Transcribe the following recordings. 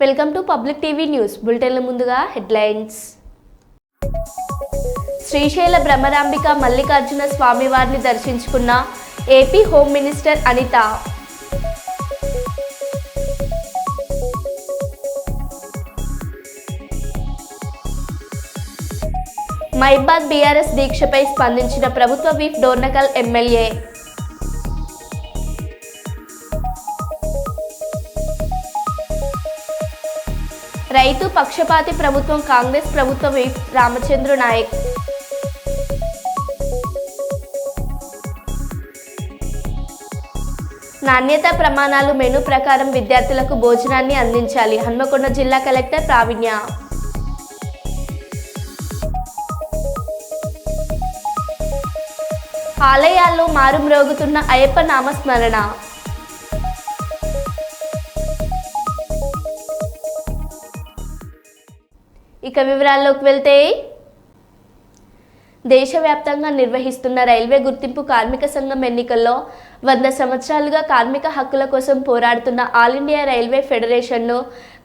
Welcome to public TV news బులెటిన్ల ముందుగా headlines. Srisaila Brahmarambika Mallikarjuna స్వామివారిని దర్శించుకున్న ఏపీ హోమ్ మినిస్టర్ అనిత. మైబాద్ బీఆర్ఎస్ దీక్షపై స్పందించిన ప్రభుత్వ విప్ డోర్నకల్ ఎమ్మెల్యే. రైతు పక్షపాతి ప్రభుత్వం కాంగ్రెస్ ప్రభుత్వ విప్ రామచంద్ర నాయక్. నాణ్యతా ప్రమాణాలు మెనూ ప్రకారం విద్యార్థులకు భోజనాన్ని అందించాలి. హన్మకొండ జిల్లా కలెక్టర్ ప్రావీణ్య. ఆలయాల్లో మారుమ్రోగుతున్న అయ్యప్ప నామస్మరణ. ఇక వివరాల్లోకి వెళ్తే, దేశవ్యాప్తంగా నిర్వహిస్తున్న రైల్వే గుర్తింపు కార్మిక సంఘం ఎన్నికల్లో 100 సంవత్సరాలుగా కార్మిక హక్కుల కోసం పోరాడుతున్న ఆల్ ఇండియా రైల్వే ఫెడరేషన్ను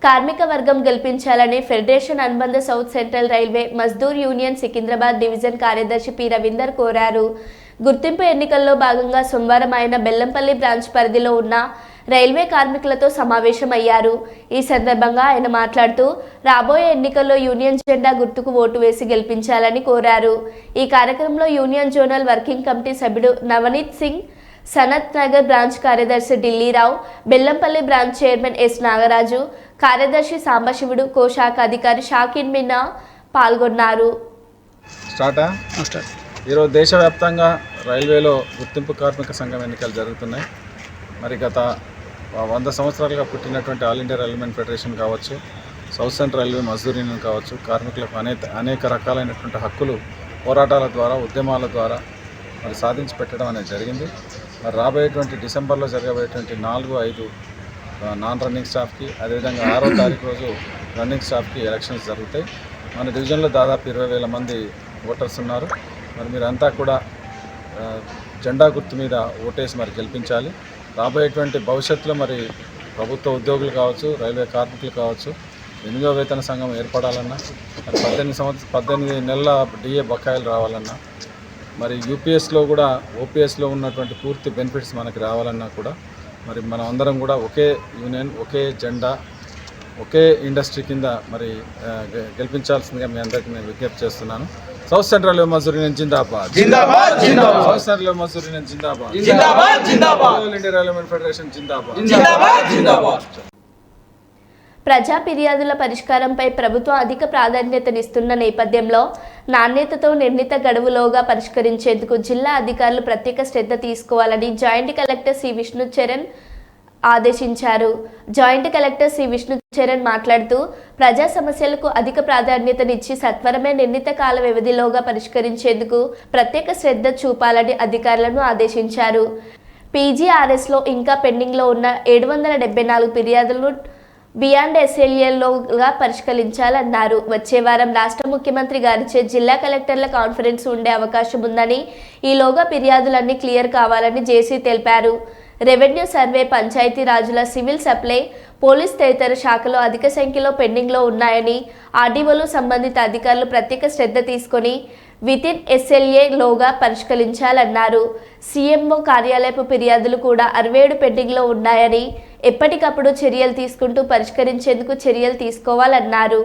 కార్మిక వర్గం గెలిపించాలని ఫెడరేషన్ అనుబంధ south central railway Mazdoor union Secunderabad division కార్యదర్శి పి రవీందర్ కోరారు. గుర్తింపు ఎన్నికల్లో భాగంగా సోమవారం ఆయన బెల్లంపల్లి బ్రాంచ్ పరిధిలో ఉన్న రైల్వే కార్మికులతో సమావేశమయ్యారు. ఈ సందర్భంగా ఆయన మాట్లాడుతూ రాబోయే ఎన్నికల్లో యూనియన్ జెండా గుర్తుకు ఓటు వేసి గెలిపించాలని కోరారు. ఈ కార్యక్రమంలో యూనియన్ జోనల్ వర్కింగ్ కమిటీ సభ్యుడు నవనీత్ సింగ్, సనత్ నగర్ బ్రాంచ్ కార్యదర్శి Dilli Rao, Bellampalli branch chairman S Nagaraju, కార్యదర్శి సాంబశివుడు, కోశాఖ అధికారి షాకిన్ మిన్నా పాల్గొన్నారు. ఈరోజు దేశవ్యాప్తంగా రైల్వేలో గుర్తింపు కార్మిక సంఘం ఎన్నికలు జరుగుతున్నాయి. మరి గత 100 సంవత్సరాలుగా పుట్టినటువంటి ఆల్ ఇండియా రైల్వే ఫెడరేషన్ కావచ్చు, south central railway Mazdoor union కావచ్చు, కార్మికులకు అనేక రకాలైనటువంటి హక్కులు పోరాటాల ద్వారా, ఉద్యమాల ద్వారా మరి సాధించి పెట్టడం అనేది జరిగింది. మరి రాబోయేటువంటి డిసెంబర్లో జరగబోయేటువంటి 4-5 నాన్ రన్నింగ్ స్టాఫ్కి, అదేవిధంగా 6వ తారీఖు రోజు రన్నింగ్ స్టాఫ్కి ఎలక్షన్స్ జరుగుతాయి. మన డివిజన్లో దాదాపు 20,000 మంది ఓటర్స్ ఉన్నారు. మరి మీరంతా కూడా జెండా గుర్తు మీద ఓటేసి మరి గెలిపించాలి. రాబోయేటువంటి భవిష్యత్తులో మరి ప్రభుత్వ ఉద్యోగులు కావచ్చు, రైల్వే కార్మికులు కావచ్చు, 8వ వేతన సంఘం ఏర్పడాలన్నా, మరి 18 నెలల డిఏ బకాయిలు రావాలన్నా, మరి యూపీఎస్లో కూడా ఓపీఎస్లో ఉన్నటువంటి పూర్తి బెనిఫిట్స్ మనకి రావాలన్నా కూడా మరి మనం అందరం కూడా ఒకే యూనియన్, ఒకే జెండా, ఒకే ఇండస్ట్రీ కింద మరి గెలిపించాల్సిందిగా మీ అందరికీ నేను విజ్ఞప్తి చేస్తున్నాను. South central railway Mazdoor union zindabad, south central railway Mazdoor union zindabad, all India railway federation zindabad. ప్రజా ఫిర్యాదుల పరిష్కారంపై ప్రభుత్వం అధిక ప్రాధాన్యతనిస్తున్న నేపథ్యంలో నాణ్యతతో నిర్ణీత గడువులోగా పరిష్కరించేందుకు జిల్లా అధికారులు ప్రత్యేక శ్రద్ధ తీసుకోవాలని జాయింట్ కలెక్టర్ సి విష్ణుచరణ్ ఆదేశించారు. జాయింట్ కలెక్టర్ సి విష్ణుచరణ్ మాట్లాడుతూ ప్రజా సమస్యలకు అధిక ప్రాధాన్యతనిచ్చి సత్వరమే నిర్ణీత కాల వ్యవధిలోగా పరిష్కరించేందుకు ప్రత్యేక శ్రద్ధ చూపాలని అధికారులను ఆదేశించారు. పీజీఆర్ఎస్లో ఇంకా పెండింగ్లో ఉన్న 774 ఫిర్యాదులను బియాండ్ ఎస్ఎల్ఏలోగా పరిష్కరించాలన్నారు. వచ్చే వారం రాష్ట్ర ముఖ్యమంత్రి గారిచే జిల్లా కలెక్టర్ల కాన్ఫరెన్స్ ఉండే అవకాశం ఉందని, ఈలోగా ఫిర్యాదులన్నీ క్లియర్ కావాలని జేసీ తెలిపారు. రెవెన్యూ, సర్వే, పంచాయతీ రాజుల, సివిల్ సప్లై, పోలీస్ తదితర శాఖలో అధిక సంఖ్యలో పెండింగ్లో ఉన్నాయని, ఆర్డీఓలు సంబంధిత అధికారులు ప్రత్యేక శ్రద్ధ తీసుకొని వితిన్ ఎస్ఎల్ఏ లోగా పరిష్కరించాలన్నారు. సీఎంఓ కార్యాలయపు ఫిర్యాదులు కూడా 67 పెండింగ్లో ఉన్నాయని, ఎప్పటికప్పుడు చర్యలు తీసుకుంటూ పరిష్కరించేందుకు చర్యలు తీసుకోవాలన్నారు.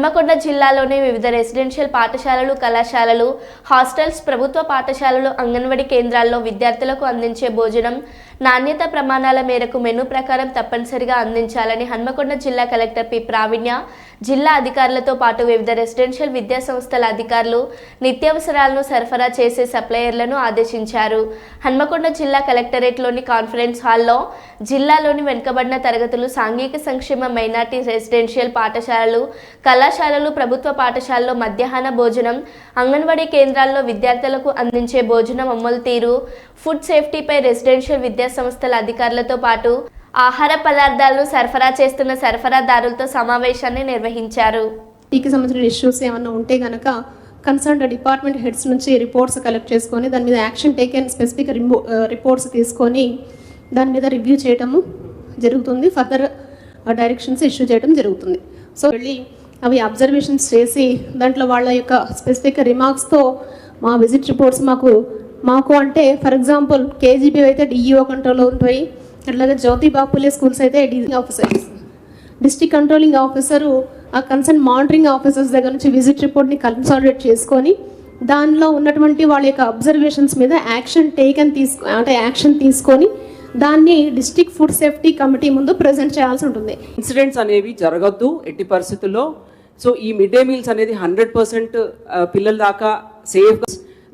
హన్మకొండ జిల్లాలోని వివిధ రెసిడెన్షియల్ పాఠశాలలు, కళాశాలలు, హాస్టల్స్, ప్రభుత్వ పాఠశాలలు, అంగన్వాడీ కేంద్రాల్లో విద్యార్థులకు అందించే భోజనం నాణ్యత ప్రమాణాల మేరకు మెనూ ప్రకారం తప్పనిసరిగా అందించాలని హన్మకొండ జిల్లా కలెక్టర్ పి ప్రావీణ్య జిల్లా అధికారులతో పాటు వివిధ రెసిడెన్షియల్ విద్యా సంస్థల అధికారులు నిత్యావసరాలను సరఫరా చేసే సప్లయర్లను ఆదేశించారు. హన్మకొండ జిల్లా కలెక్టరేట్లోని కాన్ఫరెన్స్ హాల్లో జిల్లాలోని వెనుకబడిన తరగతులు, సాంఘిక సంక్షేమ మైనార్టీ రెసిడెన్షియల్ పాఠశాలలు, కళాశాలలు, ప్రభుత్వ పాఠశాలలో మధ్యాహ్న భోజనం, అంగన్వాడీ కేంద్రాల్లో విద్యార్థులకు అందించే భోజనం అమలు తీరు, ఫుడ్ సేఫ్టీపై రెసిడెన్షియల్ విద్యా సంస్థల అధికారులతో పాటు ఆహార పదార్థాలను సరఫరా చేస్తున్న సరఫరాదారులతో సమావేశాన్ని నిర్వహించారు. టీకి సంబంధించిన ఇష్యూస్ ఏమన్నా ఉంటే కనుక కన్సర్న్ డిపార్ట్మెంట్ హెడ్స్ నుంచి రిపోర్ట్స్ కలెక్ట్ చేసుకొని దాని మీద యాక్షన్ టేకెన్ స్పెసిఫిక్ రిపోర్ట్స్ తీసుకొని దాని మీద రివ్యూ చేయటము జరుగుతుంది. ఫర్దర్ డైరెక్షన్స్ ఇష్యూ చేయడం జరుగుతుంది. సో వెళ్ళి అవి అబ్జర్వేషన్స్ చేసి దాంట్లో వాళ్ళ యొక్క స్పెసిఫిక్ రిమార్క్స్తో మా విజిట్ రిపోర్ట్స్ మాకు అంటే ఫర్ ఎగ్జాంపుల్ కేజీబీ అయితే డిఈఓ కంట్రోల్లో ఉంటాయి. అట్లాగే జ్యోతిబా పూలే స్కూల్స్ అయితే డీజింగ్ ఆఫీసర్స్, డిస్ట్రిక్ట్ కంట్రోలింగ్ ఆఫీసరు ఆ కన్సర్న్ మానిటరింగ్ ఆఫీసర్స్ దగ్గర నుంచి విజిట్ రిపోర్ట్ని కన్సాలిడేట్ చేసుకొని దానిలో ఉన్నటువంటి వాళ్ళ యొక్క అబ్జర్వేషన్స్ మీద యాక్షన్ తీసుకొని దాన్ని డిస్ట్రిక్ట్ ఫుడ్ సేఫ్టీ కమిటీ ముందు ప్రజెంట్ చేయాల్సి ఉంటుంది. ఇన్సిడెంట్స్ అనేవి జరగద్దు ఎట్టి పరిస్థితుల్లో. సో ఈ మిడ్ డే మీల్స్ అనేది 100% పిల్లల దాకా safe,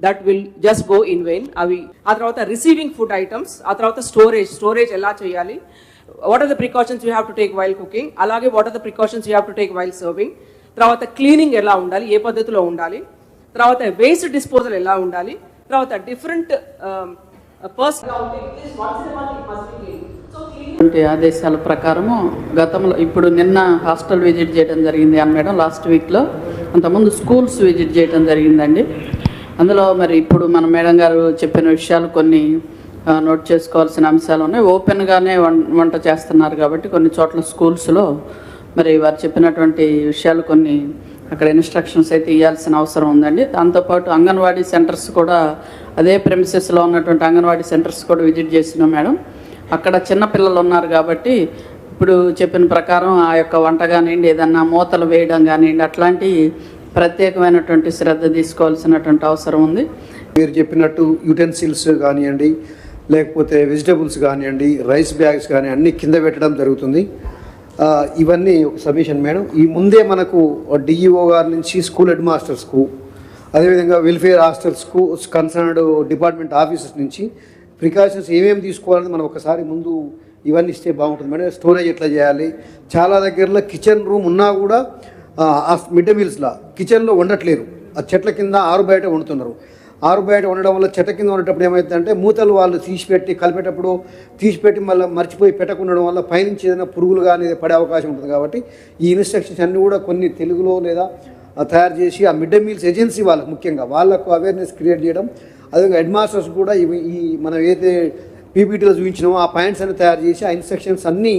that will just go in vein. అవి ఆ తర్వాత రిసీవింగ్ ఫుడ్ ఐటమ్స్, ఆ తర్వాత స్టోరేజ్ ఎలా చేయాలి, what are the precautions you have to take while cooking, అలాగే what are the precautions you have to take while serving, తర్వాత cleaning ఎలా ఉండాలి, ఏ పద్ధతిలో ఉండాలి, తర్వాత వేస్ట్ డిస్పోజల్ ఎలా ఉండాలి, తర్వాత డిఫరెంట్ ఆదేశాల ప్రకారము గతంలో ఇప్పుడు నిన్న హాస్టల్ విజిట్ చేయడం జరిగింది అని మేడం, లాస్ట్ వీక్లో. అంతకుముందు స్కూల్స్ విజిట్ చేయడం జరిగిందండి. అందులో మరి ఇప్పుడు మన మేడం గారు చెప్పిన విషయాలు కొన్ని నోట్ చేసుకోవాల్సిన అంశాలు ఉన్నాయి. ఓపెన్గానే వంట చేస్తున్నారు కాబట్టి కొన్ని చోట్ల స్కూల్స్లో మరి వారు చెప్పినటువంటి విషయాలు కొన్ని అక్కడ ఇన్స్ట్రక్షన్స్ అయితే ఇవ్వాల్సిన అవసరం ఉందండి. దాంతోపాటు అంగన్వాడీ సెంటర్స్ కూడా అదే ప్రెమిసెస్లో ఉన్నటువంటి అంగన్వాడీ సెంటర్స్ కూడా విజిట్ చేసినాం మేడం. అక్కడ చిన్నపిల్లలు ఉన్నారు కాబట్టి ఇప్పుడు చెప్పిన ప్రకారం ఆ యొక్క వంట కానివ్వండి, ఏదన్నా మూతలు వేయడం కానివ్వండి, అట్లాంటి ప్రత్యేకమైనటువంటి శ్రద్ధ తీసుకోవాల్సినటువంటి అవసరం ఉంది. మీరు చెప్పినట్టు యుటెన్సిల్స్ కానివ్వండి, లేకపోతే వెజిటబుల్స్ కానివ్వండి, రైస్ బ్యాగ్స్ కానీ అన్నీ కింద పెట్టడం జరుగుతుంది. ఇవన్నీ ఒక సబ్మిషన్ మేడం. ఈ ముందే మనకు డిఈఓ గారి నుంచి స్కూల్ హెడ్ మాస్టర్స్కు, అదేవిధంగా వెల్ఫేర్ హాస్టల్స్కు కన్సర్న్డ్ డిపార్ట్మెంట్ ఆఫీసర్స్ నుంచి ప్రికాషన్స్ ఏమేమి తీసుకోవాలని మనం ఒకసారి ముందు ఇవన్నీ ఇస్తే బాగుంటుంది మేడం. స్టోరేజ్ ఎట్లా చేయాలి, చాలా దగ్గరలో కిచెన్ రూమ్ ఉన్నా కూడా మిడ్ డే మీల్స్లో కిచెన్లో వండట్లేరు, ఆ చెట్ల కింద ఆరు బయట వండుతున్నారు. ఆరు బయట ఉండడం వల్ల చెట్ల కింద ఉండేటప్పుడు ఏమవుతుందంటే మూతలు వాళ్ళు తీసిపెట్టి కలిపేటప్పుడు తీసిపెట్టి మళ్ళీ మర్చిపోయి పెట్టకుండడం వల్ల పైనుంచి ఏదైనా పురుగులు కానీ పడే అవకాశం ఉంటుంది. కాబట్టి ఈ ఇన్స్ట్రక్షన్స్ అన్నీ కూడా కొన్ని తెలుగులో లేదా తయారు చేసి ఆ మిడ్ డే మీల్స్ ఏజెన్సీ వాళ్ళకు ముఖ్యంగా వాళ్ళకు అవేర్నెస్ క్రియేట్ చేయడం, అదేవిధంగా హెడ్ మాస్టర్స్ కూడా ఈ మనం ఏదైతే పీపీటీలో చూపించినామో ఆ పాయింట్స్ అన్ని తయారు చేసి ఆ ఇన్స్ట్రక్షన్స్ అన్నీ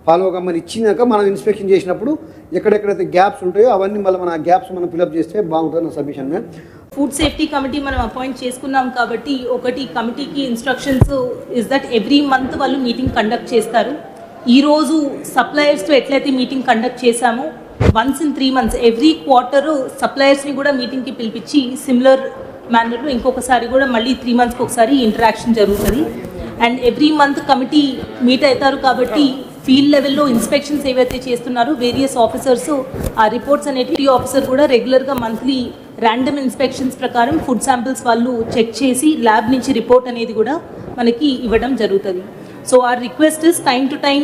ఫాలో కమ్మని ఇచ్చినాక మనం ఇన్స్పెక్షన్ చేసినప్పుడు ఎక్కడెక్కడైతే గ్యాప్స్ ఉంటాయో అవన్నీ మళ్ళీ మన గ్యాప్స్ మనం ఫిల్అప్ చేస్తే బాగుంటుంది నా submission ma'am. Food safety committee మనం అపాయింట్ చేసుకున్నాం కాబట్టి ఒకటి కమిటీకి instructions is that every month వాళ్ళు మీటింగ్ కండక్ట్ చేస్తారు. ఈరోజు సప్లయర్స్తో ఎట్లయితే మీటింగ్ కండక్ట్ చేశామో once in 3 months every quarter సప్లయర్స్ని కూడా మీటింగ్కి పిలిపించి సిమిలర్ మేనర్లో ఇంకొకసారి కూడా మళ్ళీ 3 monthsకి ఒకసారి ఇంటరాక్షన్ జరుగుతుంది. And every month committee meet అవుతారు కాబట్టి ఫీల్డ్ లెవెల్లో ఇన్స్పెక్షన్స్ ఏవైతే చేస్తున్నారో వేరియస్ ఆఫీసర్స్ ఆ రిపోర్ట్స్ అనేటివి ఆఫీసర్ కూడా రెగ్యులర్గా మంత్లీ ర్యాండమ్ ఇన్స్పెక్షన్స్ ప్రకారం ఫుడ్ శాంపిల్స్ వాళ్ళు చెక్ చేసి ల్యాబ్ నుంచి రిపోర్ట్ అనేది కూడా మనకి ఇవ్వడం జరుగుతుంది. సో ఆ request is time to time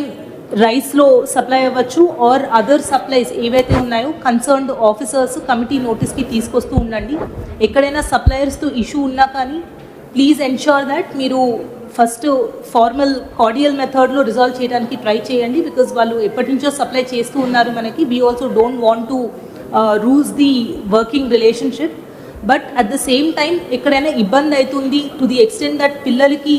రైస్లో సప్లై అవ్వచ్చు ఆర్ అదర్ సప్లైస్ ఏవైతే ఉన్నాయో కన్సర్న్డ్ ఆఫీసర్స్ కమిటీ నోటీస్కి తీసుకొస్తూ ఉండండి. ఎక్కడైనా సప్లయర్స్తో ఇష్యూ ఉన్నా కానీ ప్లీజ్ ఎన్ష్యూర్ దట్ మీరు ఫస్ట్ ఫార్మల్ కార్డియల్ మెథడ్లో రిజాల్వ్ చేయడానికి ట్రై చేయండి. బికాజ్ వాళ్ళు ఎప్పటి నుంచో సప్లై చేస్తూ ఉన్నారు మనకి. We also don't want to రూజ్ the working relationship. But at the same time ఎక్కడైనా ఇబ్బంది అవుతుంది టు ది ఎక్స్టెంట్ దట్ పిల్లలకి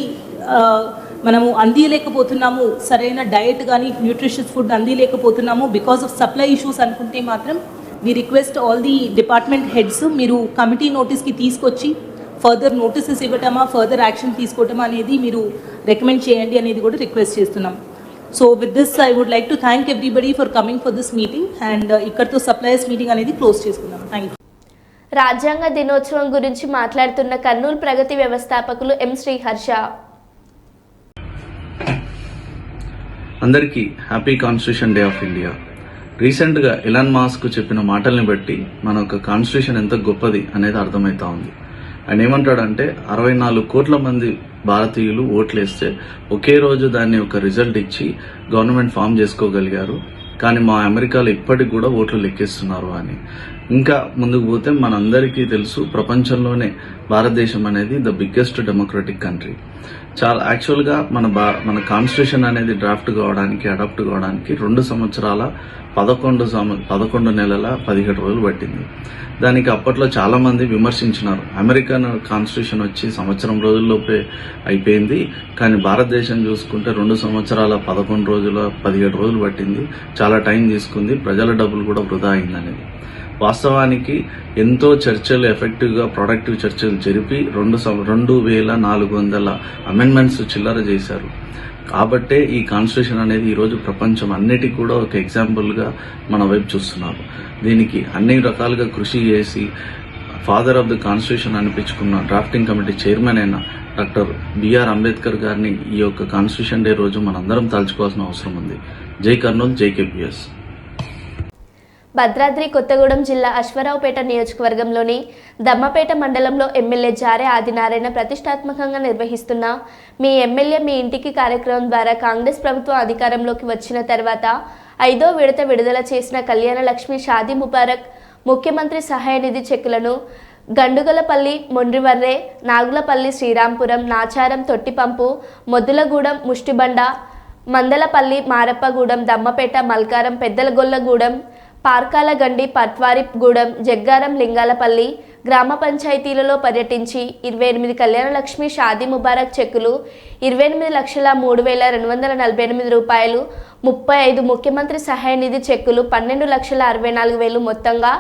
మనము అందియలేకపోతున్నాము, సరైన డయట్ కానీ న్యూట్రిషియస్ ఫుడ్ అందియలేకపోతున్నాము బికాస్ ఆఫ్ సప్లై ఇష్యూస్ అనుకుంటే మాత్రం we request all the department heads మీరు కమిటీ నోటీస్కి తీసుకొచ్చి ఫర్దర్ నోటీసెస్ ఇవ్వటమా, ఫర్దర్ యాక్షన్ తీసుకోవటమా అనేది మీరు రికమెండ్ చేయండి అనేది కూడా రిక్వెస్ట్ చేస్తున్నాం. So with this I would like to thank everybody for coming for this meeting and ఇక్కడితో సప్లయర్స్ మీటింగ్ అనేది క్లోజ్ చేసుకుందాం. Thank you. రాజ్యాంగ దినోత్సవం గురించి మాట్లాడుతున్న కర్నూలు ప్రగతి వ్యవస్థాపకులు ఎం శ్రీహర్ష. అందరికీ happy constitution day of India. రీసెంట్గా ఎలాన్ మాస్క్ చెప్పిన మాటల్ని బట్టి మన ఒక కాన్స్టిట్యూషన్ ఎంత గొప్పది అనేది అర్థమవుతా ఉంది. ఆయన ఏమంటాడంటే 64 కోట్ల మంది భారతీయులు ఓట్లేస్తే ఒకే రోజు దాన్ని ఒక రిజల్ట్ ఇచ్చి గవర్నమెంట్ ఫామ్ చేసుకోగలిగారు, కానీ మా అమెరికాలో ఇప్పటికి కూడా ఓట్లు లెక్కిస్తున్నారు అని. ఇంకా ముందుకు పోతే మనందరికీ తెలుసు, ప్రపంచంలోనే భారతదేశం అనేది ద బిగ్గెస్ట్ డెమోక్రటిక్ కంట్రీ. చాలా యాక్చువల్గా మన కాన్స్టిట్యూషన్ అనేది డ్రాఫ్ట్ కావడానికి, అడాప్ట్ కావడానికి 2 సంవత్సరాల 11 నెలల 17 రోజులు పట్టింది. దానికి అప్పట్లో చాలా మంది విమర్శించినారు. అమెరికన్ కాన్స్టిట్యూషన్ వచ్చి సంవత్సరం రోజుల్లోపే అయిపోయింది, కానీ భారతదేశం చూసుకుంటే 2 సంవత్సరాల 11 రోజుల 17 రోజులు పట్టింది, చాలా టైం తీసుకుంది, ప్రజల డబ్బులు కూడా వృధా అయిందనేది. వాస్తవానికి ఎంతో చర్చలు, ఎఫెక్టివ్గా ప్రొడక్టివ్ చర్చలు జరిపి 2400 అమెండ్మెంట్స్ చిల్లర చేశారు. కాబట్టే ఈ కాన్స్టిట్యూషన్ అనేది ఈరోజు ప్రపంచం అన్నిటికీ కూడా ఒక ఎగ్జాంపుల్గా మన వైపు చూస్తున్నారు. దీనికి అన్ని రకాలుగా కృషి చేసి ఫాదర్ ఆఫ్ ద కాన్స్టిట్యూషన్ అనిపించుకున్న డ్రాఫ్టింగ్ కమిటీ చైర్మన్ అయిన డాక్టర్ బిఆర్ అంబేద్కర్ గారిని ఈ యొక్క కాన్స్టిట్యూషన్ డే రోజు మనందరం తలుచుకోవాల్సిన అవసరం ఉంది. జై కర్నూలు, జై కేపీఎస్. భద్రాద్రి కొత్తగూడెం జిల్లా అశ్వారావుపేట నియోజకవర్గంలోని దమ్మపేట మండలంలో ఎమ్మెల్యే జారే ఆదినారాయణ ప్రతిష్టాత్మకంగా నిర్వహిస్తున్న మీ ఎమ్మెల్యే మీ ఇంటికి కార్యక్రమం ద్వారా కాంగ్రెస్ ప్రభుత్వం అధికారంలోకి వచ్చిన తర్వాత 5వ విడత విడుదల చేసిన కళ్యాణ లక్ష్మి షాదీ ముబారక్ ముఖ్యమంత్రి సహాయ నిధి చెక్కులను గండుగలపల్లి, మొండ్రివర్రే, నాగులపల్లి, శ్రీరాంపురం, నాచారం, తొట్టిపంపు, మొద్దులగూడెం, ముష్టిబండ, మందలపల్లి, మారప్పగూడెం, దమ్మపేట, మల్కారం, పెద్దలగొల్లగూడెం, పార్కాలగండి, పట్వారిగూడెం, జగ్గారం, లింగాలపల్లి గ్రామ పంచాయతీలలో పర్యటించి 28 కళ్యాణ లక్ష్మి షాదీ ముబారక్ చెక్కులు, 28,03,248 రూపాయలు, 35 ముఖ్యమంత్రి సహాయ నిధి చెక్కులు, 12,64,000 మొత్తంగా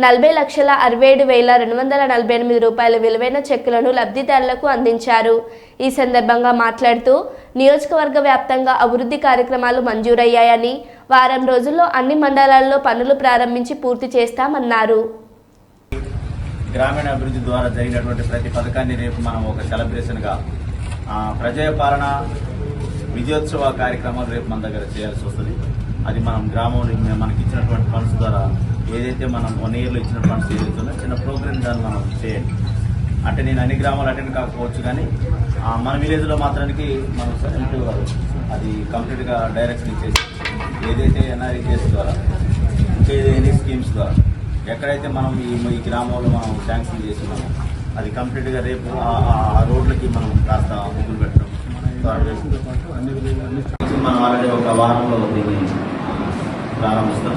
40,67,248 రూపాయల విలువైన చెక్కులను లబ్ధిదారులకు అందించారు. ఈ సందర్భంగా మాట్లాడుతూ నియోజకవర్గ వ్యాప్తంగా అభివృద్ధి కార్యక్రమాలు మంజూరయ్యాయని, వారం రోజుల్లో అన్ని మండలాల్లో పనులు ప్రారంభించి పూర్తి చేస్తామన్నారు. గ్రామీణ అభివృద్ధి ద్వారా జరిగినటువంటి ప్రతి పథకాన్ని రేపు మనం ఒక సెలబ్రేషన్గా ప్రజాపాలన విజయోత్సవ కార్యక్రమాలు రేపు మన దగ్గర చేయాల్సి వస్తుంది. అది మనం గ్రామంలో మనకి ఇచ్చినటువంటి ఫండ్స్ ద్వారా ఏదైతే మనం 1 ఇయర్లో ఇచ్చిన ఫండ్స్ ఏదైతే ఉందో చిన్న ప్రోగ్రామ్ దాన్ని మనం చేయాలి. అంటే నేను అన్ని గ్రామాలు అటెండ్ కాకపోవచ్చు, కానీ మన విలేజ్లో మాత్రానికి మనం సొసైటీ వారు అది కంప్లీట్గా డైరెక్షన్ ఇచ్చేసి ఏదైతే ఎన్ఆర్ఈజీఎస్ ద్వారా ఎనీ స్కీమ్స్ ద్వారా ఎక్కడైతే మనం ఈ గ్రామంలో మనం శాంక్షన్ చేస్తున్నామో అది కంప్లీట్గా రేపు ఆ రోడ్లకి మనం కాస్త ముగ్గులు పెట్టడం మనం ఆల్రెడీ ఒక వారంలో దీన్ని ప్రారంభిస్తాం.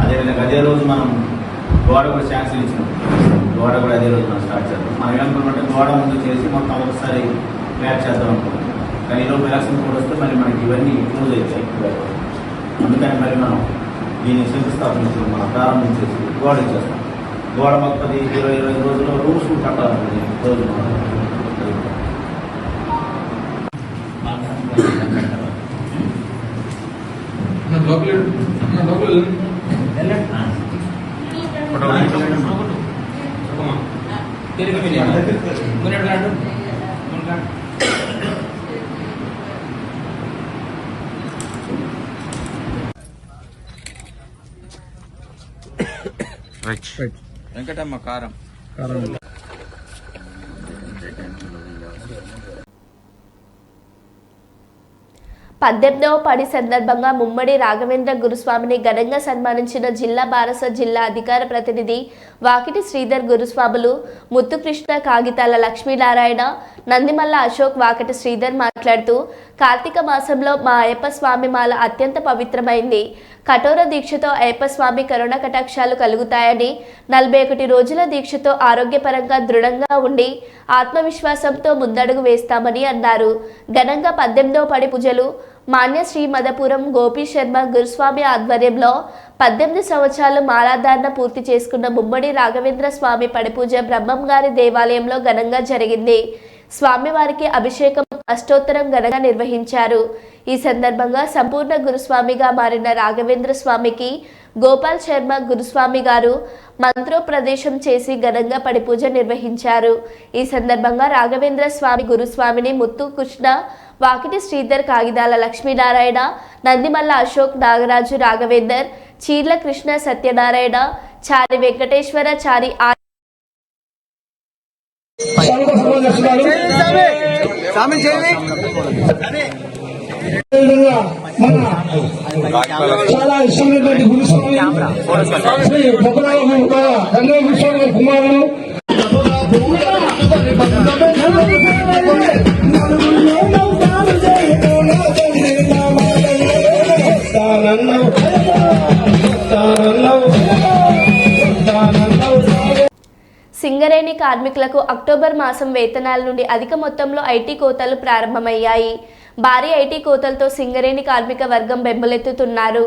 అదేవిధంగా అదే రోజు మనం గోడ కూడా శాంక్షన్ ఇచ్చినాం. గోడ కూడా అదే రోజు మనం స్టార్ట్ చేద్దాం. మనం ఏమనుకున్నట్టే గోడ ముందు చేసి మొత్తం ఒకసారి క్లాప్ చేద్దాం అనుకుంటాం, కానీ ఈరోజు ఎలక్షన్ కూడా వస్తే మరి మనకి ఇవన్నీ క్లోజ్ అవుతాయి. అందుకని మరి మనం దీన్ని శంకుస్థాపన మనం ప్రారంభించేసి గోడ ఇచ్చేస్తాం. గోడ మొత్తం 20-25 రోజుల్లో రూమ్స్ కట్టాలి. రోజు వెంకటమ్మ కారం 18వ పడి సందర్భంగా ముమ్మడి రాఘవేంద్ర గురుస్వామిని ఘనంగా సన్మానించిన జిల్లా బారస జిల్లా అధికార ప్రతినిధి వాకిటి శ్రీధర్ గురుస్వాములు, ముత్తుకృష్ణ, కాగితాల లక్ష్మీనారాయణ, నందిమల్ల అశోక్. వాకిటి శ్రీధర్ మాట్లాడుతూ, కార్తీక మాసంలో మా అయ్యప్ప స్వామి మాల అత్యంత పవిత్రమైంది. కఠోర దీక్షతో అయ్యప్ప స్వామి కరుణ కటాక్షాలు కలుగుతాయని, 41 రోజుల దీక్షతో ఆరోగ్యపరంగా దృఢంగా ఉండి ఆత్మవిశ్వాసంతో ముందడుగు వేస్తామని అన్నారు. ఘనంగా 18వ పడి పూజలు మాన్య శ్రీ మదపురం గోపీ శర్మ గురుస్వామి ఆధ్వర్యంలో 18 సంవత్సరాలు మాలాధారణ పూర్తి చేసుకున్న ముమ్మడి రాఘవేంద్ర స్వామి పడిపూజ బ్రహ్మంగారి దేవాలయంలో ఘనంగా జరిగింది. స్వామివారికి అభిషేకం అష్టోత్తరం ఘనంగా నిర్వహించారు. ఈ సందర్భంగా సంపూర్ణ గురుస్వామిగా మారిన రాఘవేంద్ర స్వామికి గోపాల్ శర్మ గురుస్వామి గారు మంత్రోపదేశం చేసి ఘనంగా పడిపూజ నిర్వహించారు. ఈ సందర్భంగా రాఘవేంద్ర స్వామి గురుస్వామిని ముత్తు కృష్ణ, వాకిటి శ్రీధర్, కాగిదాల లక్ష్మీనారాయణ, నందిమల్ల అశోక్, నాగరాజు, రాఘవేందర్, చీర్ల కృష్ణ, సత్యనారాయణ, చారి వెంకటేశ్వర, చారి చాలా ఇష్టమైనటువంటి గురుస్వామి శ్రీ గంగా గురుస్వామి కుమారుడు సింగరేణి కార్మికులకు అక్టోబర్ మాసం వేతనాల నుండి అధిక మొత్తంలో ఐటీ కోతలు ప్రారంభమయ్యాయి. భారీ ఐటీ కోతలతో సింగరేణి కార్మిక వర్గం బెంబలెత్తుతున్నారు.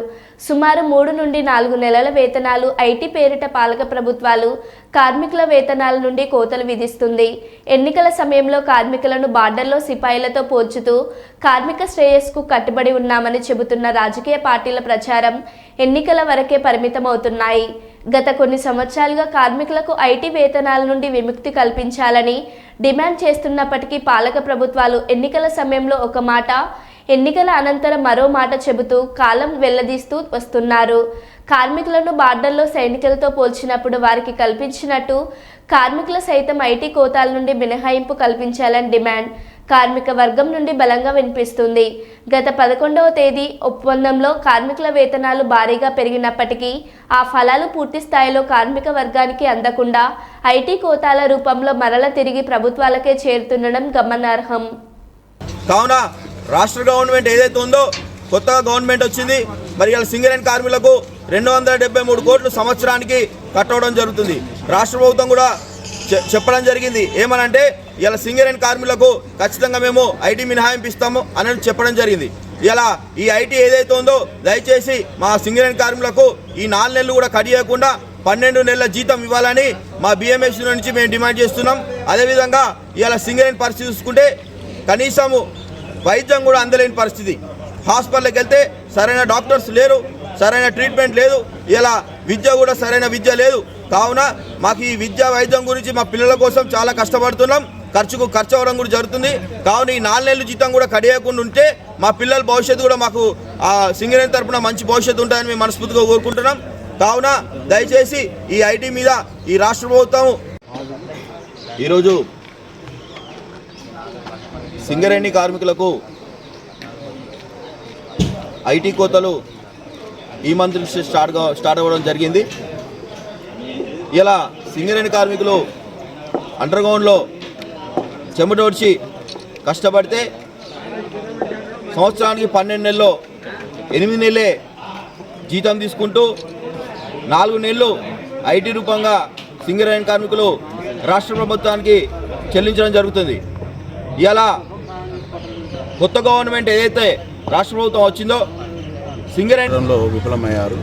సుమారు 3 నుండి 4 నెలల వేతనాలు ఐటీ పేరిట పాలక ప్రభుత్వాలు కార్మికుల వేతనాల నుండి కోతలు విధిస్తుంది. ఎన్నికల సమయంలో కార్మికులను బార్డర్లో సిపాయిలతో పోల్చుతూ కార్మిక శ్రేయస్సుకు కట్టుబడి ఉన్నామని చెబుతున్న రాజకీయ పార్టీల ప్రచారం ఎన్నికల వరకే పరిమితమవుతున్నాయి. గత కొన్ని సంవత్సరాలుగా కార్మికులకు ఐటీ వేతనాల నుండి విముక్తి కల్పించాలని డిమాండ్ చేస్తున్నప్పటికీ పాలక ప్రభుత్వాలు ఎన్నికల సమయంలో ఒక మాట, ఎన్నికల అనంతరం మరో మాట చెబుతూ కాలం వెల్లదీస్తూ వస్తున్నారు. కార్మికులను బార్డర్లో సైనికులతో పోల్చినప్పుడు వారికి కల్పించినట్టు కార్మికుల సైతం ఐటీ కోతాల నుండి మినహాయింపు కల్పించాలని డిమాండ్ కార్మిక వర్గం నుండి బలంగా వినిపిస్తుంది. గత 11వ తేదీ ఒప్పందంలో కార్మికుల వేతనాలు భారీగా పెరిగినప్పటికీ ఆ ఫలాలు పూర్తి స్థాయిలో కార్మిక వర్గానికి అందకుండా ఐటీ కోతాల రూపంలో మరల తిరిగి ప్రభుత్వాలకే చేరుతుండడం గమనార్హం. కావున రాష్ట్ర గవర్నమెంట్ ఏదైతే ఉందో కొత్తగా గవర్నమెంట్ వచ్చింది. మరి ఇలా సింగరేణి కార్మికులకు 273 కోట్లు సంవత్సరానికి కట్టవడం జరుగుతుంది. రాష్ట్ర ప్రభుత్వం కూడా చెప్పడం జరిగింది. ఏమనంటే ఇలా సింగరేణి కార్మికులకు ఖచ్చితంగా మేము ఐటీ మినహాయింపు ఇస్తాము అని చెప్పడం జరిగింది. ఇలా ఈ ఐటీ ఏదైతే ఉందో దయచేసి మా సింగరేణి కార్మికులకు ఈ 4 నెలలు కూడా కట్ చేయకుండా 12 నెలల జీతం ఇవ్వాలని మా బిఎంఎస్ నుంచి మేము డిమాండ్ చేస్తున్నాం. అదేవిధంగా ఇలా సింగరేణి పరిస్థితి చూసుకుంటే కనీసము వైద్యం కూడా అందలేని పరిస్థితి. హాస్పిటల్కి వెళ్తే సరైన డాక్టర్స్ లేరు, సరైన ట్రీట్మెంట్ లేదు. ఇలా విద్య కూడా సరైన విద్య లేదు. కావున మాకు ఈ విద్య వైద్యం గురించి మా పిల్లల కోసం చాలా కష్టపడుతున్నాం. ఖర్చు అవ్వడం కూడా జరుగుతుంది. కావున ఈ 4 నెలల జీతం కూడా కడియకుండా ఉంటే మా పిల్లల భవిష్యత్తు కూడా మాకు సింగరేణి తరపున మంచి భవిష్యత్తు ఉంటుందని మేము మనస్ఫూర్తిగా కోరుకుంటున్నాం. కావున దయచేసి ఈ ఐటీ మీద ఈ రాష్ట్ర ప్రభుత్వం ఈరోజు సింగరేణి కార్మికులకు ఐటీ కోతలు ఈ మంత్ నుంచి స్టార్ట్ అవ్వడం జరిగింది. ఇలా సింగరేణి కార్మికులు అండర్గ్రౌండ్లో చెమటోడ్చి కష్టపడితే సంవత్సరానికి 12 నెలల్లో 8 నెలలే జీతం తీసుకుంటూ 4 నెలలు ఐటీ రూపంగా సింగరేణి కార్మికులు రాష్ట్ర ప్రభుత్వానికి చెల్లించడం జరుగుతుంది. ఇలా కొత్త గవర్నమెంట్ ఏదైతే రాష్ట్ర ప్రభుత్వం వచ్చిందో సింగరేణిలో విఫలమయ్యారు.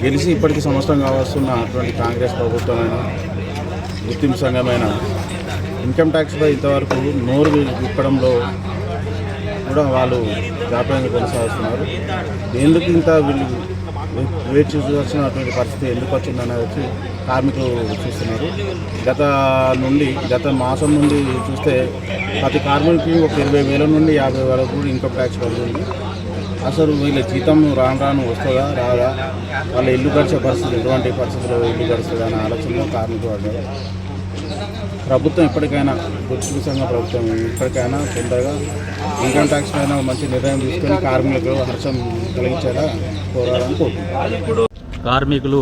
గెలిచి ఇప్పటికీ సంవత్సరం కావస్తున్న అటువంటి కాంగ్రెస్ ప్రభుత్వమైన గుర్తింపు సంఘమైన ఇన్కమ్ ట్యాక్స్పై ఇంతవరకు నోరు విప్పడంలో కూడా వాళ్ళు జాప్యంగా కొనసాగుతున్నారు. ఎందుకు ఇంత వీళ్ళు వేచి చూడాల్సినటువంటి పరిస్థితి ఎందుకు వచ్చిందనేది వచ్చి కార్మికులు చూస్తున్నారు. గత మాసం నుండి చూస్తే ప్రతి కార్మికుడికి ఒక 20,000 నుండి 50,000 కూడా ఇన్కమ్ ట్యాక్స్ పడుతుంది. అసలు వీళ్ళ జీతం రాను వస్తుందా రాదా, వాళ్ళ ఇల్లు గడిచే పరిస్థితి ఎటువంటి పరిస్థితుల్లో ఇల్లు గడుస్తుంది అనే ఆలోచనలో కార్మికులు పడ్డారు. ప్రభుత్వం ఇప్పటికైనా గుర్తింపు సంఘ ప్రభుత్వం ఇప్పటికైనా తొందరగా ఇన్కమ్ ట్యాక్స్ పైన మంచి నిర్ణయం తీసుకొని కార్మికులకు హర్షం కలిగించేలా కోరాలని కోరుకుంటున్నారు. కార్మికులు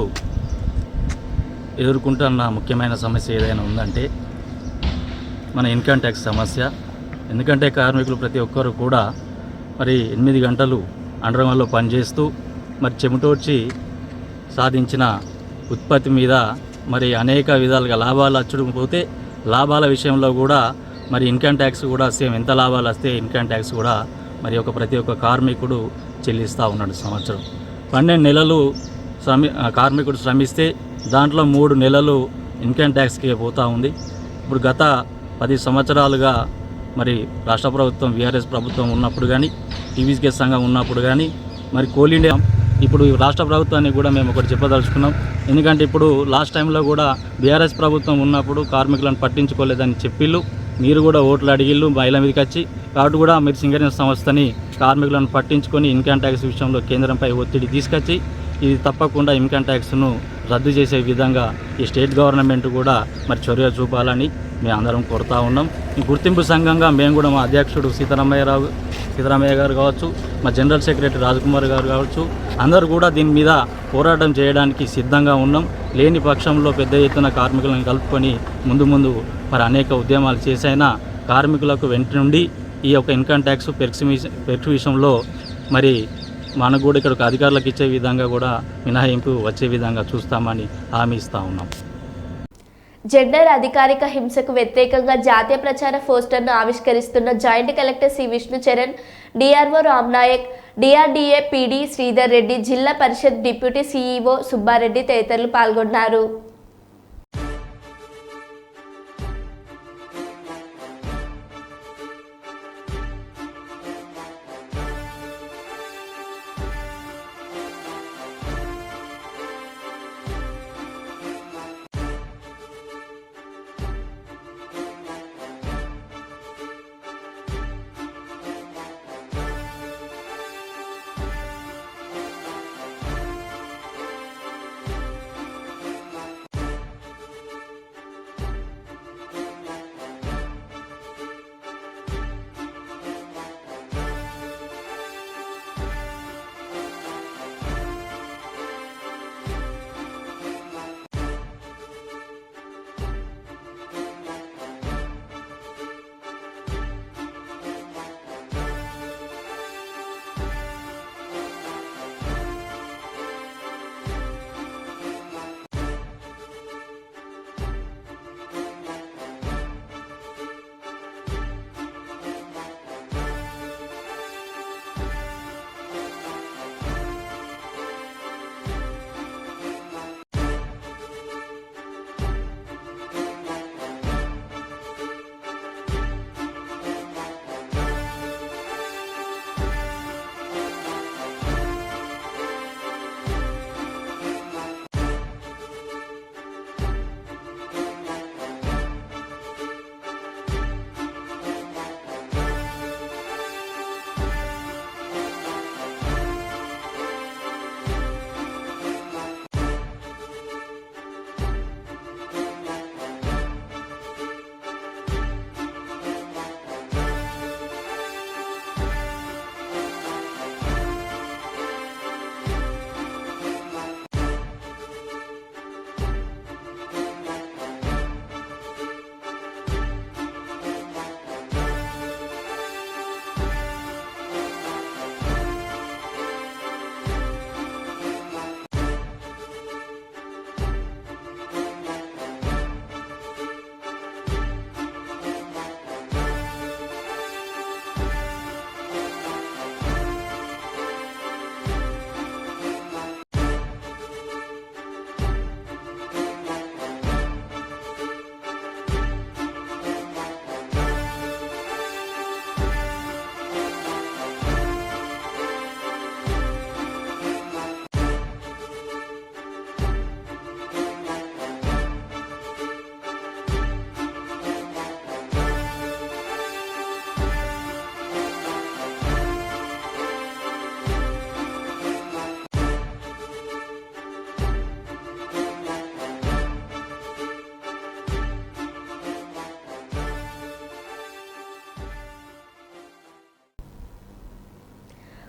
ఎదుర్కొంటున్న ముఖ్యమైన సమస్య ఏదైనా ఉందంటే మన ఇన్కమ్ ట్యాక్స్ సమస్య. ఎందుకంటే కార్మికులు ప్రతి ఒక్కరు కూడా మరి 8 గంటలు అండర్గ్రౌండ్లో పనిచేస్తూ మరి చెమటోడ్చి సాధించిన ఉత్పత్తి మీద మరి అనేక విధాలుగా లాభాలు వచ్చకపోతే లాభాల విషయంలో కూడా మరి ఇన్కమ్ ట్యాక్స్ కూడా సేమ్ ఎంత లాభాలు వస్తే ఇన్కమ్ ట్యాక్స్ కూడా మరి ప్రతి ఒక్క కార్మికుడు చెల్లిస్తూ ఉన్నాడు. సంవత్సరం 12 నెలలు కార్మికుడు శ్రమిస్తే దాంట్లో 3 నెలలు ఇన్కమ్ ట్యాక్స్కి పోతూ ఉంది. ఇప్పుడు గత 10 సంవత్సరాలుగా మరి రాష్ట్ర ప్రభుత్వం బీఆర్ఎస్ ప్రభుత్వం ఉన్నప్పుడు కానీ టీవీకే సంఘం ఉన్నప్పుడు కానీ మరి కోల్ ఇండియా ఇప్పుడు రాష్ట్ర ప్రభుత్వానికి కూడా మేము ఒకటి చెప్పదలుచుకున్నాం. ఎందుకంటే ఇప్పుడు లాస్ట్ టైంలో కూడా బీఆర్ఎస్ ప్రభుత్వం ఉన్నప్పుడు కార్మికులను పట్టించుకోలేదని చెప్పిళ్ళు, మీరు కూడా ఓట్లు అడిగిళ్ళు మహిళల మీదకి వచ్చి. కాబట్టి కూడా మీరు సింగరేణి సంస్థని కార్మికులను పట్టించుకొని ఇన్కమ్ ట్యాక్స్ విషయంలో కేంద్రంపై ఒత్తిడి తీసుకొచ్చి ఇది తప్పకుండా ఇన్కమ్ ట్యాక్స్ను రద్దు చేసే విధంగా ఈ స్టేట్ గవర్నమెంట్ కూడా మరి చర్య చూపాలని మేము అందరం కోరుతా ఉన్నాం. ఈ గుర్తింపు సంఘంగా మేము కూడా మా అధ్యక్షుడు సీతారామయ్య గారు కావచ్చు, మా జనరల్ సెక్రటరీ రాజ్కుమార్ గారు కావచ్చు, అందరూ కూడా దీని మీద పోరాటం చేయడానికి సిద్ధంగా ఉన్నాం. లేని పక్షంలో పెద్ద ఎత్తున కార్మికులను కలుపుకొని ముందు మరి అనేక ఉద్యమాలు చేసైనా కార్మికులకు వెంట నుండి ఈ యొక్క ఇన్కమ్ ట్యాక్స్ పెర్క్స్ విషయంలో మరి మనకు కూడా ఇక్కడ అధికారులకు ఇచ్చే విధంగా కూడా మినహాయింపు వచ్చే విధంగా చూస్తామని హామీ ఇస్తూ ఉన్నాం. జెండర్ అధికారిక హింసకు వ్యతిరేకంగా జాతీయ ప్రచార పోస్టర్ను ఆవిష్కరిస్తున్న joint collector C Vishnucharan, DRO Ramnayak, DRDA PD Sridhar Reddy, Zilla Parishad deputy CEO Subbareddy తదితరులు పాల్గొన్నారు.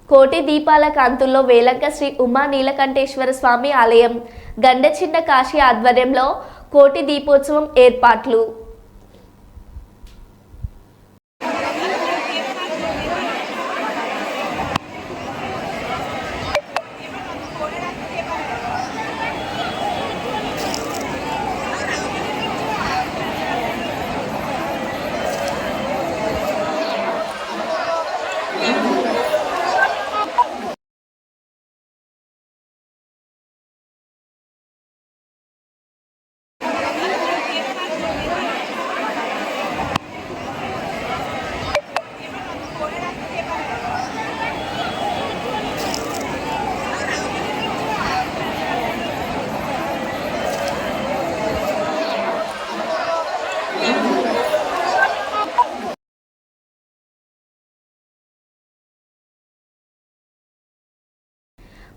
కోటి దీపాల కాంతుల్లో వేలంక శ్రీ ఉమా నీలకంఠేశ్వర స్వామి ఆలయం గండచిన్న కాశీ ఆధ్వర్యంలో కోటి దీపోత్సవం ఏర్పాట్లు.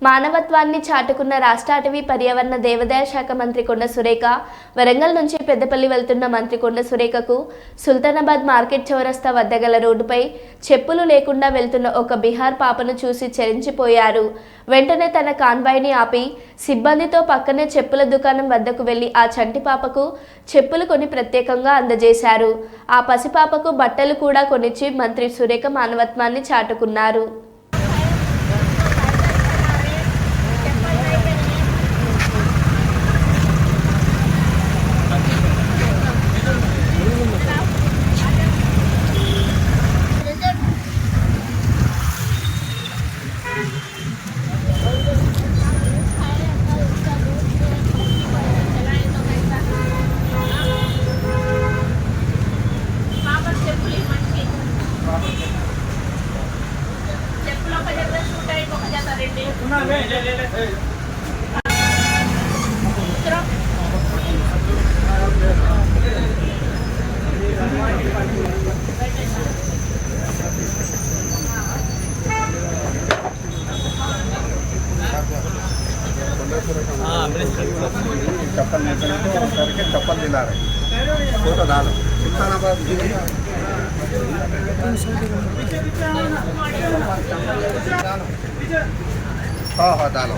మానవత్వాన్ని చాటుకున్న రాష్ట్ర అటవీ పర్యావరణ దేవాదాయ శాఖ మంత్రి కొండ సురేఖ వరంగల్ నుంచి పెద్దపల్లి వెళ్తున్న మంత్రి కొండ సురేఖకు సుల్తానాబాద్ మార్కెట్ చౌరస్తా వద్ద గల రోడ్డుపై చెప్పులు లేకుండా వెళ్తున్న ఒక బిహార్ పాపను చూసి చెరించిపోయారు. వెంటనే తన కాన్వాయ్ని ఆపి సిబ్బందితో పక్కనే చెప్పుల దుకాణం వద్దకు వెళ్లి ఆ చంటి పాపకు చెప్పులు కొని ప్రత్యేకంగా అందజేశారు. ఆ పసిపాపకు బట్టలు కూడా కొనిచ్చి మంత్రి సురేఖ మానవత్వాన్ని చాటుకున్నారు. चप्पल करके चप्पल दिला रहे फोटो डालो सुल्तानाबाद हाँ हाँ डालो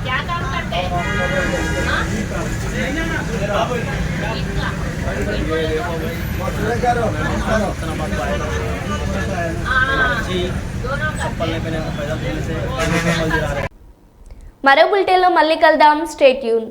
क्या काम करते हैं? మరో బులెటిన్లో మళ్ళీ కలుద్దాం. Stay tune.